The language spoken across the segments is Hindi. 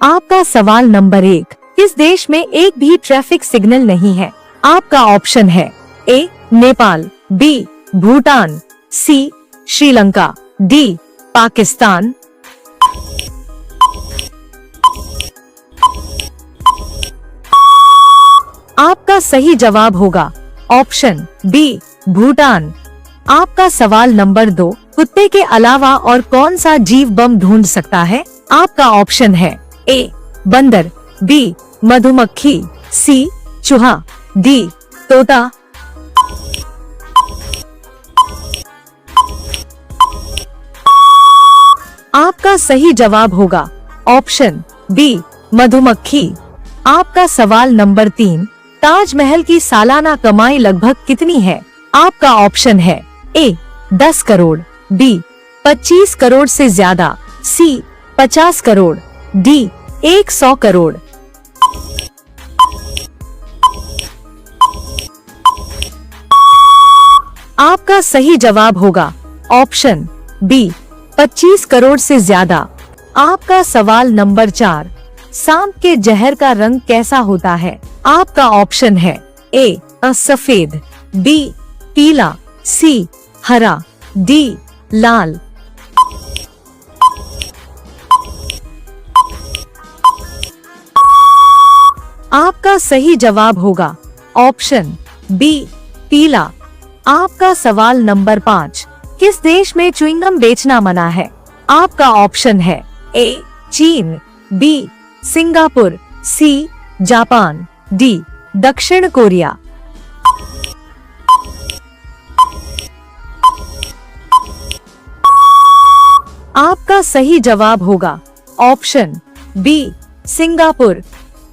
आपका सवाल नंबर 1, किस देश में एक भी ट्रैफिक सिग्नल नहीं है? आपका ऑप्शन है ए नेपाल, बी भूटान, सी श्रीलंका, डी पाकिस्तान। आपका सही जवाब होगा ऑप्शन बी भूटान। आपका सवाल नंबर 2, कुत्ते के अलावा और कौन सा जीव बम ढूंढ सकता है? आपका ऑप्शन है ए बंदर, बी मधुमक्खी, सी चूहा, डी तोता। आपका सही जवाब होगा ऑप्शन बी मधुमक्खी। आपका सवाल नंबर 3, ताजमहल की सालाना कमाई लगभग कितनी है? आपका ऑप्शन है ए 10 करोड़, बी 25 करोड़ से ज्यादा, सी 50 करोड़, डी 100 करोड़। आपका सही जवाब होगा ऑप्शन बी 25 करोड़ से ज्यादा। आपका सवाल नंबर 4, सांप के जहर का रंग कैसा होता है? आपका ऑप्शन है ए सफेद, बी पीला, सी हरा, डी लाल। आपका सही जवाब होगा ऑप्शन बी पीला। आपका सवाल नंबर 5, किस देश में च्युइंगम बेचना मना है? आपका ऑप्शन है ए चीन, B Singapore, C Japan, D दक्षिण कोरिया। आपका सही जवाब होगा ऑप्शन बी सिंगापुर।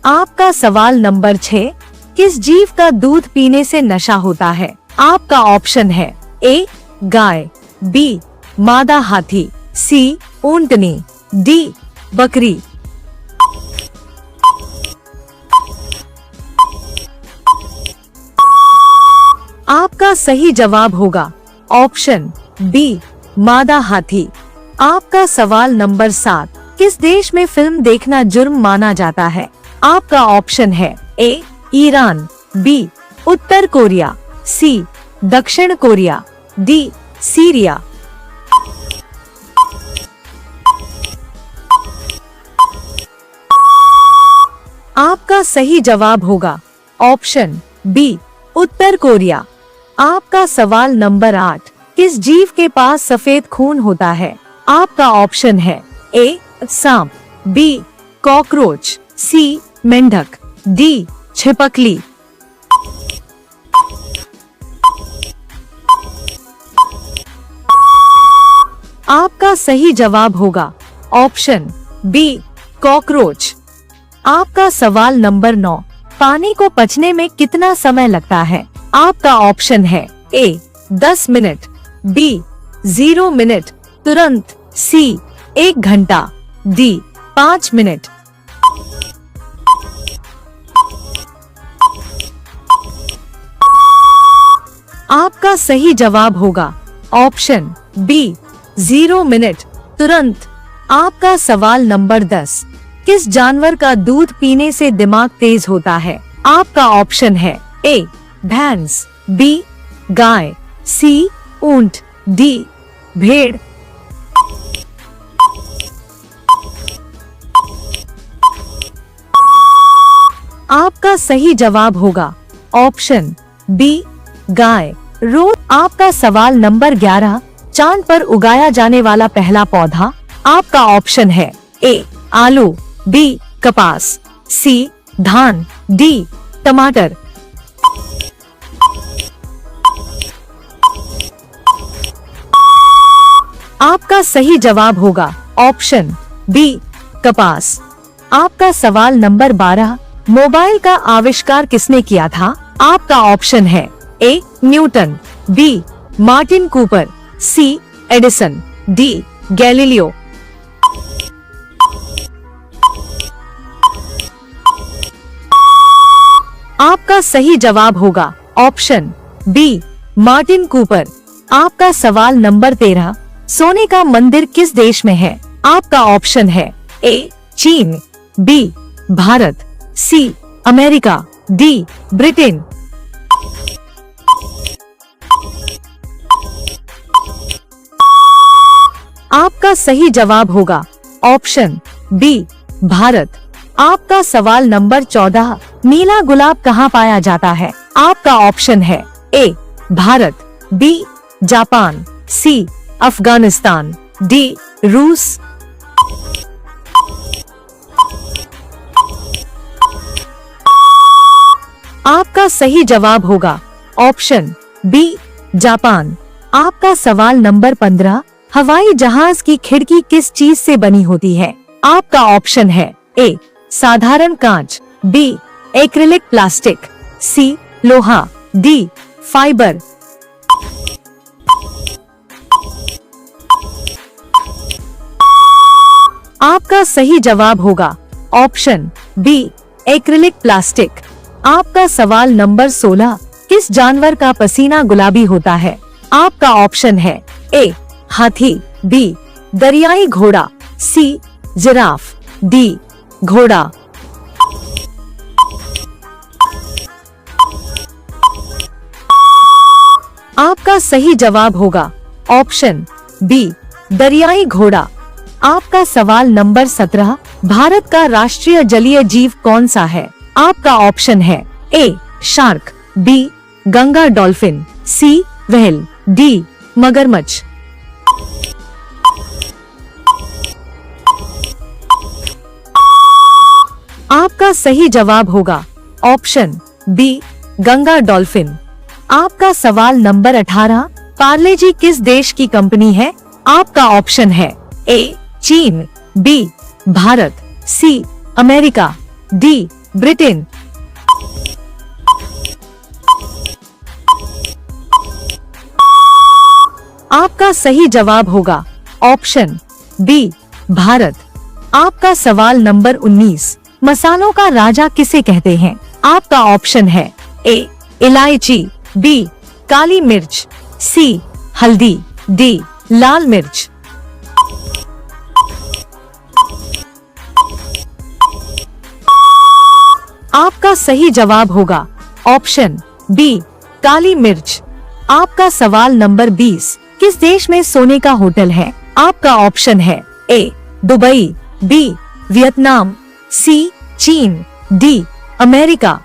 आपका सवाल नंबर 6, किस जीव का दूध पीने से नशा होता है? आपका ऑप्शन है ए गाय, बी मादा हाथी, सी ऊंटनी, डी बकरी। आपका सही जवाब होगा ऑप्शन बी मादा हाथी। आपका सवाल नंबर 7, किस देश में फिल्म देखना जुर्म माना जाता है? आपका ऑप्शन है ए ईरान, बी उत्तर कोरिया, सी दक्षिण कोरिया, डी सीरिया। आपका सही जवाब होगा ऑप्शन बी उत्तर कोरिया। आपका सवाल नंबर 8, किस जीव के पास सफेद खून होता है? आपका ऑप्शन है ए सांप, बी कॉकरोच, सी मेंढक, डी छिपकली। आपका सही जवाब होगा ऑप्शन बी कॉकरोच। आपका सवाल नंबर 9, पानी को पचने में कितना समय लगता है? आपका ऑप्शन है ए 10 मिनट, बी 0 मिनट तुरंत, सी 1 घंटा, डी 5 मिनट। आपका सही जवाब होगा ऑप्शन बी 0 मिनट तुरंत। आपका सवाल नंबर 10, किस जानवर का दूध पीने से दिमाग तेज होता है? आपका ऑप्शन है ए भैंस, बी गाय, सी ऊंट, डी भेड़। आपका सही जवाब होगा ऑप्शन बी गाय। रोज आपका सवाल नंबर 11, चांद पर उगाया जाने वाला पहला पौधा? आपका ऑप्शन है ए आलू, बी कपास, सी धान, डी टमाटर। आपका सही जवाब होगा ऑप्शन बी कपास। आपका सवाल नंबर 12, मोबाइल का आविष्कार किसने किया था? आपका ऑप्शन है A Newton, B Martin Cooper, C Edison, D Galileo. आपका सही जवाब होगा ऑप्शन बी मार्टिन कूपर। आपका सवाल नंबर 13, सोने का मंदिर किस देश में है? आपका ऑप्शन है ए चीन, B Bharat, C America, D Britain. आपका सही जवाब होगा ऑप्शन बी भारत। आपका सवाल नंबर 14, नीला गुलाब कहाँ पाया जाता है? आपका ऑप्शन है ए भारत, बी जापान, सी अफगानिस्तान, डी रूस। आपका सही जवाब होगा ऑप्शन बी जापान। आपका सवाल नंबर 15, हवाई जहाज की खिड़की किस चीज से बनी होती है? आपका ऑप्शन है ए साधारण कांच, बी एक्रिलिक प्लास्टिक, सी लोहा, डी फाइबर। आपका सही जवाब होगा ऑप्शन बी एक्रिलिक प्लास्टिक। आपका सवाल नंबर 16, किस जानवर का पसीना गुलाबी होता है? आपका ऑप्शन है ए हाथी, बी दरियाई घोड़ा, सी जिराफ, डी घोड़ा। आपका सही जवाब होगा ऑप्शन बी दरियाई घोड़ा। आपका सवाल नंबर 17, भारत का राष्ट्रीय जलीय जीव कौन सा है? आपका ऑप्शन है ए शार्क, बी गंगा डॉल्फिन, सी व्हेल, डी मगरमच्छ। आपका सही जवाब होगा ऑप्शन बी गंगा डॉल्फिन। आपका सवाल नंबर 18, पार्ले जी किस देश की कंपनी है? आपका ऑप्शन है ए चीन, B Bharat, C America, D Britain. आपका सही जवाब होगा ऑप्शन बी भारत। आपका सवाल नंबर 19, मसालों का राजा किसे कहते हैं? आपका ऑप्शन है ए इलायची, बी काली मिर्च, सी हल्दी, डी लाल मिर्च। आपका सही जवाब होगा ऑप्शन बी काली मिर्च। आपका सवाल नंबर 20, किस देश में सोने का होटल है? आपका ऑप्शन है ए दुबई, बी वियतनाम, सी चीन, डी अमेरिका।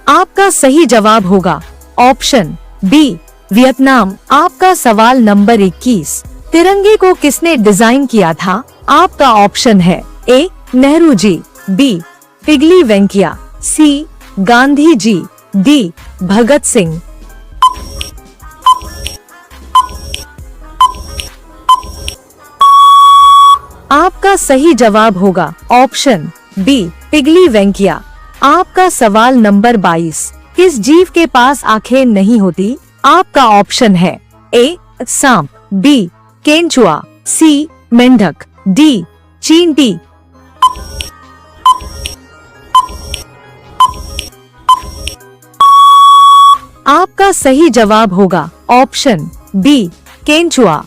आपका सही जवाब होगा ऑप्शन बी वियतनाम। आपका सवाल नंबर 21, तिरंगे को किसने डिजाइन किया था? आपका ऑप्शन है ए नेहरू जी, बी पिगली वेंकैया, सी गांधी जी, डी भगत सिंह। आपका सही जवाब होगा ऑप्शन बी पिगली वेंकैया। आपका सवाल नंबर 22, किस जीव के पास आंखें नहीं होती? आपका ऑप्शन है ए सांप, बी केंचुआ, सी मेंढक, डी चींटी। आपका सही जवाब होगा ऑप्शन बी केंचुआ।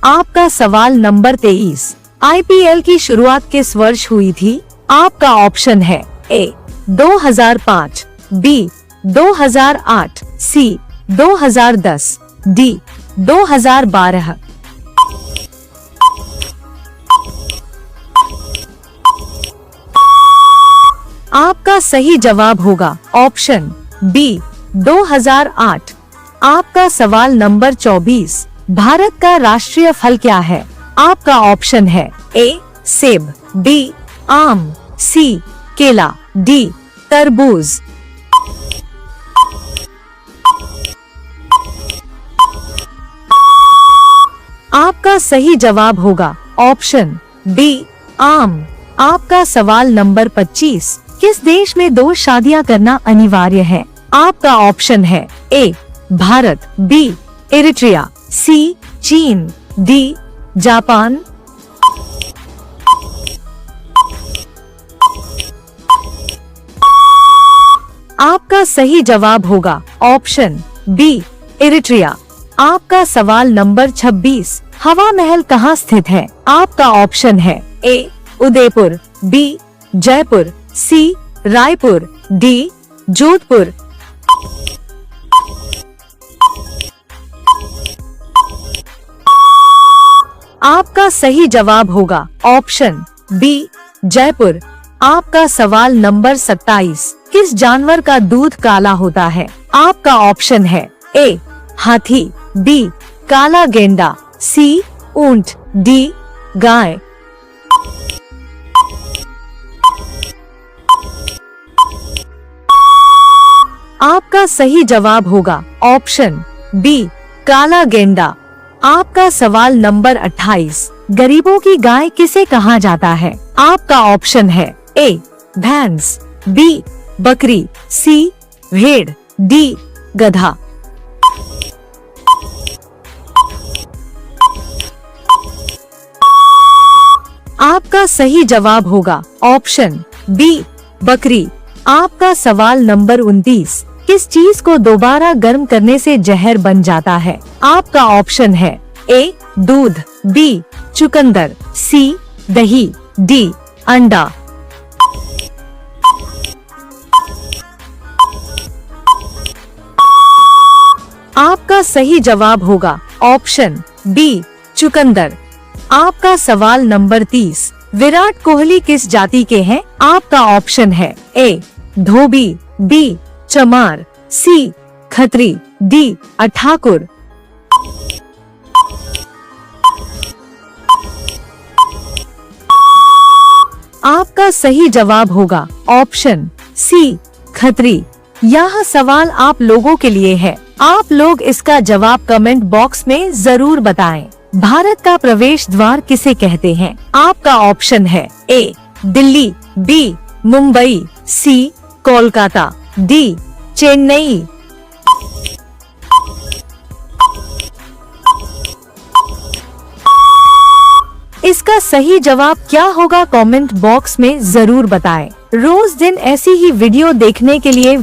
आपका सवाल नंबर 23, आईपीएल की शुरुआत किस वर्ष हुई थी? आपका ऑप्शन है ए 2005, बी 2008, सी 2010, डी 2012। आपका सही जवाब होगा ऑप्शन बी 2008। आपका सवाल नंबर 24, भारत का राष्ट्रीय फल क्या है? आपका ऑप्शन है ए सेब, बी आम, सी केला, डी तरबूज। आपका सही जवाब होगा ऑप्शन बी आम। आपका सवाल नंबर 25, किस देश में 2 शादियां करना अनिवार्य है? आपका ऑप्शन है ए भारत, बी इरिट्रिया, सी चीन, डी जापान। आपका सही जवाब होगा ऑप्शन बी इरिट्रिया। आपका सवाल नंबर 26, हवा महल कहाँ स्थित है? आपका ऑप्शन है ए उदयपुर, बी जयपुर, सी रायपुर, डी जोधपुर। आपका सही जवाब होगा ऑप्शन बी जयपुर। आपका सवाल नंबर 27, किस जानवर का दूध काला होता है? आपका ऑप्शन है ए हाथी, बी काला गेंडा, सी ऊंट, डी गाय। आपका सही जवाब होगा ऑप्शन बी काला गेंडा। आपका सवाल नंबर 28, गरीबों की गाय किसे कहा जाता है? आपका ऑप्शन है ए भैंस, बी बकरी, सी भेड़, डी गधा। आपका सही जवाब होगा ऑप्शन बी बकरी। आपका सवाल नंबर 29, किस चीज को दोबारा गर्म करने से जहर बन जाता है? आपका ऑप्शन है ए दूध, बी चुकंदर, सी दही, डी अंडा। आपका सही जवाब होगा ऑप्शन बी चुकंदर। आपका सवाल नंबर 30, विराट कोहली किस जाति के हैं? आपका ऑप्शन है ए धोबी, बी चमार, सी खत्री, डी ठाकुर। आपका सही जवाब होगा ऑप्शन सी खत्री। यह सवाल आप लोगों के लिए है, आप लोग इसका जवाब कमेंट बॉक्स में जरूर बताएं। भारत का प्रवेश द्वार किसे कहते हैं? आपका ऑप्शन है ए दिल्ली, बी मुंबई, सी कोलकाता, डी चेन्नई। इसका सही जवाब क्या होगा कमेंट बॉक्स में जरूर बताएं। रोज दिन ऐसी ही वीडियो देखने के लिए